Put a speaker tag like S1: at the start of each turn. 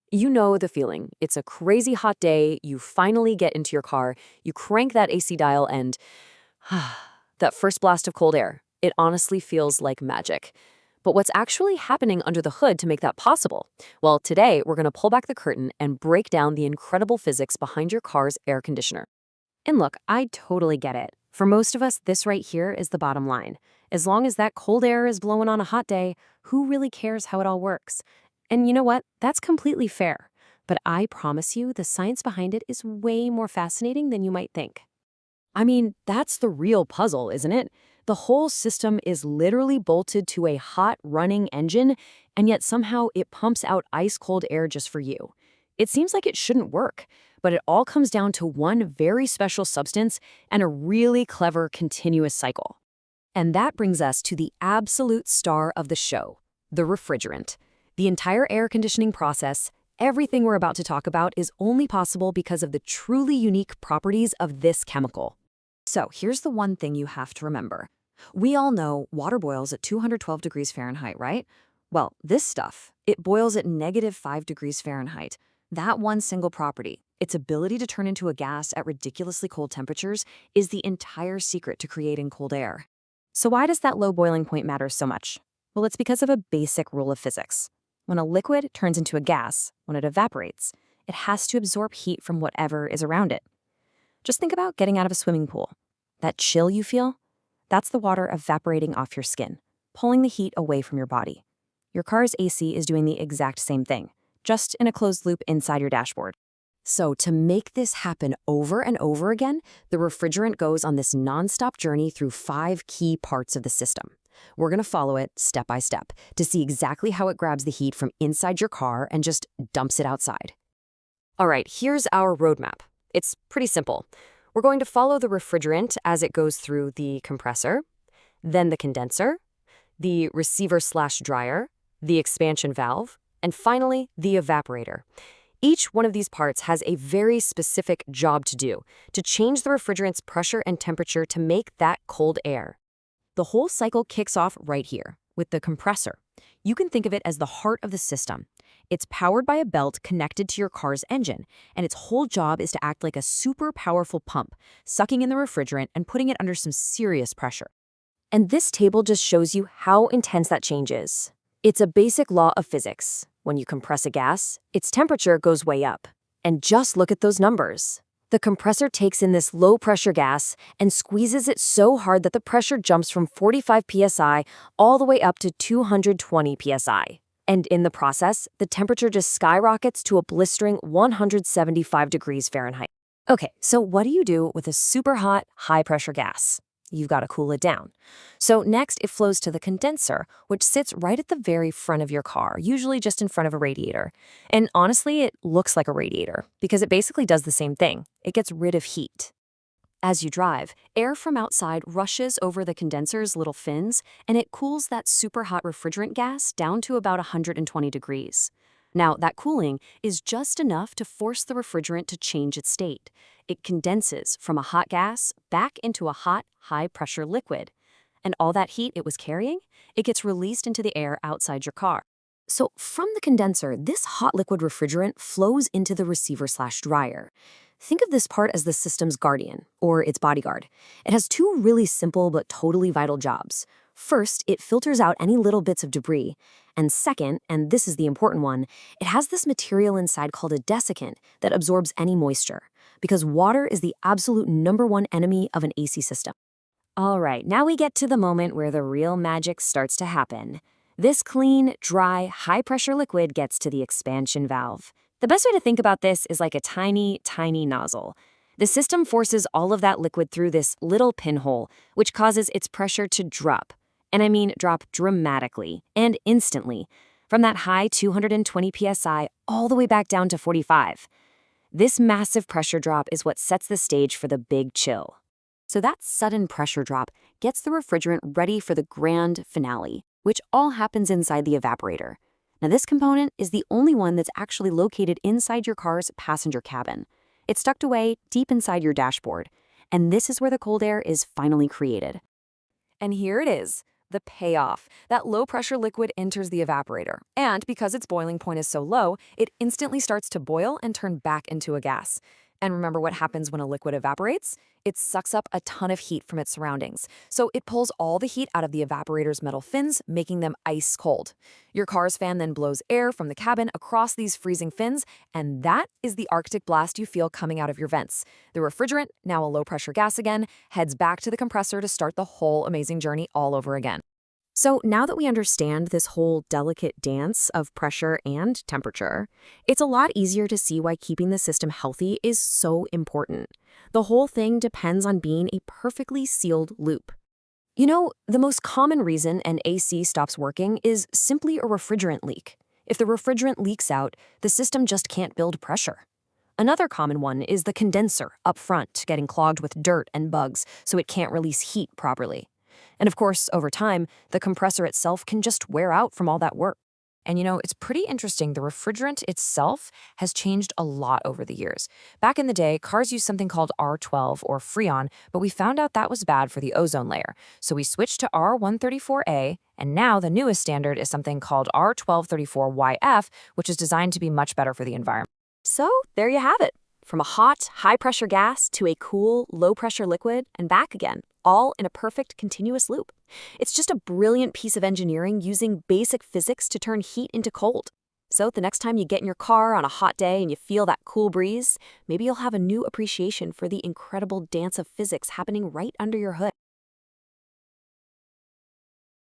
S1: You know the feeling. It's a crazy hot day, you finally get into your car, you crank that AC dial, and that first blast of cold air. It honestly feels like magic. But what's actually happening under the hood to make that possible? Well, today we're going to pull back the curtain and break down the incredible physics behind your car's air conditioner.
S2: And look, I totally get it. For most of us, this right here is the bottom line. As long as that cold air is blowing on a hot day, who really cares how it all works? And you know what? That's completely fair. But I promise you, the science behind it is way more fascinating than you might think.
S1: I mean, that's the real puzzle, isn't it? The whole system is literally bolted to a hot running engine, and yet somehow it pumps out ice cold air just for you. It seems like it shouldn't work, but it all comes down to one very special substance and a really clever continuous cycle. And that brings us to the absolute star of the show, the refrigerant. The entire air conditioning process, everything we're about to talk about, is only possible because of the truly unique properties of this chemical. So here's the one thing you have to remember. We all know water boils at 212 degrees Fahrenheit, right? Well, this stuff, it boils at -5 degrees Fahrenheit. That one single property, its ability to turn into a gas at ridiculously cold temperatures, is the entire secret to creating cold air.
S2: So why does that low boiling point matter so much? Well, it's because of a basic rule of physics. When a liquid turns into a gas, when it evaporates, it has to absorb heat from whatever is around it. Just think about getting out of a swimming pool. That chill you feel? That's the water evaporating off your skin, pulling the heat away from your body. Your car's AC is doing the exact same thing, just in a closed loop inside your dashboard.
S1: So to make this happen over and over again, the refrigerant goes on this nonstop journey through 5 key parts of the system. We're going to follow it step by step to see exactly how it grabs the heat from inside your car and just dumps it outside. All right, here's our roadmap. It's pretty simple. We're going to follow the refrigerant as it goes through the compressor, then the condenser, the receiver/dryer, the expansion valve, and finally, the evaporator. Each one of these parts has a very specific job to do, to change the refrigerant's pressure and temperature to make that cold air. The whole cycle kicks off right here, with the compressor. You can think of it as the heart of the system. It's powered by a belt connected to your car's engine, and its whole job is to act like a super powerful pump, sucking in the refrigerant and putting it under some serious pressure. And this table just shows you how intense that change is. It's a basic law of physics. When you compress a gas, its temperature goes way up. And just look at those numbers. The compressor takes in this low-pressure gas and squeezes it so hard that the pressure jumps from 45 psi all the way up to 220 psi. And in the process, the temperature just skyrockets to a blistering 175 degrees Fahrenheit. Okay, so what do you do with a super hot, high-pressure gas? You've got to cool it down. So next, it flows to the condenser, which sits right at the very front of your car, usually just in front of a radiator. And honestly, it looks like a radiator, because it basically does the same thing. It gets rid of heat. As you drive, air from outside rushes over the condenser's little fins, and it cools that super hot refrigerant gas down to about 120 degrees. Now, that cooling is just enough to force the refrigerant to change its state. It condenses from a hot gas back into a hot, high-pressure liquid. And all that heat it was carrying, it gets released into the air outside your car. So from the condenser, this hot liquid refrigerant flows into the receiver/dryer. Think of this part as the system's guardian, or its bodyguard. It has 2 really simple but totally vital jobs. First, it filters out any little bits of debris. And second, and this is the important one, it has this material inside called a desiccant that absorbs any moisture, because water is the absolute #1 enemy of an AC system. All right, now we get to the moment where the real magic starts to happen. This clean, dry, high-pressure liquid gets to the expansion valve. The best way to think about this is like a tiny, tiny nozzle. The system forces all of that liquid through this little pinhole, which causes its pressure to drop. And I mean drop dramatically and instantly, from that high 220 psi all the way back down to 45. This massive pressure drop is what sets the stage for the big chill. So that sudden pressure drop gets the refrigerant ready for the grand finale, which all happens inside the evaporator. Now, this component is the only one that's actually located inside your car's passenger cabin. It's tucked away deep inside your dashboard, and this is where the cold air is finally created. And here it is,
S2: The payoff. That low-pressure liquid enters the evaporator, and because its boiling point is so low, it instantly starts to boil and turn back into a gas. And remember what happens when a liquid evaporates? It sucks up a ton of heat from its surroundings. So it pulls all the heat out of the evaporator's metal fins, making them ice cold. Your car's fan then blows air from the cabin across these freezing fins, and that is the Arctic blast you feel coming out of your vents. The refrigerant, now a low-pressure gas again, heads back to the compressor to start the whole amazing journey all over again.
S1: So now that we understand this whole delicate dance of pressure and temperature, it's a lot easier to see why keeping the system healthy is so important. The whole thing depends on being a perfectly sealed loop. You know, the most common reason an AC stops working is simply a refrigerant leak. If the refrigerant leaks out, the system just can't build pressure. Another common one is the condenser up front getting clogged with dirt and bugs so it can't release heat properly. And of course, over time, the compressor itself can just wear out from all that work. And you know, it's pretty interesting. The refrigerant itself has changed a lot over the years. Back in the day, cars used something called R12 or Freon, but we found out that was bad for the ozone layer. So we switched to R134A, and now the newest standard is something called R1234YF, which is designed to be much better for the environment.
S2: So there you have it. From a hot, high-pressure gas to a cool, low-pressure liquid and back again, all in a perfect continuous loop. It's just a brilliant piece of engineering using basic physics to turn heat into cold. So the next time you get in your car on a hot day and you feel that cool breeze, maybe you'll have a new appreciation for the incredible dance of physics happening right under your hood.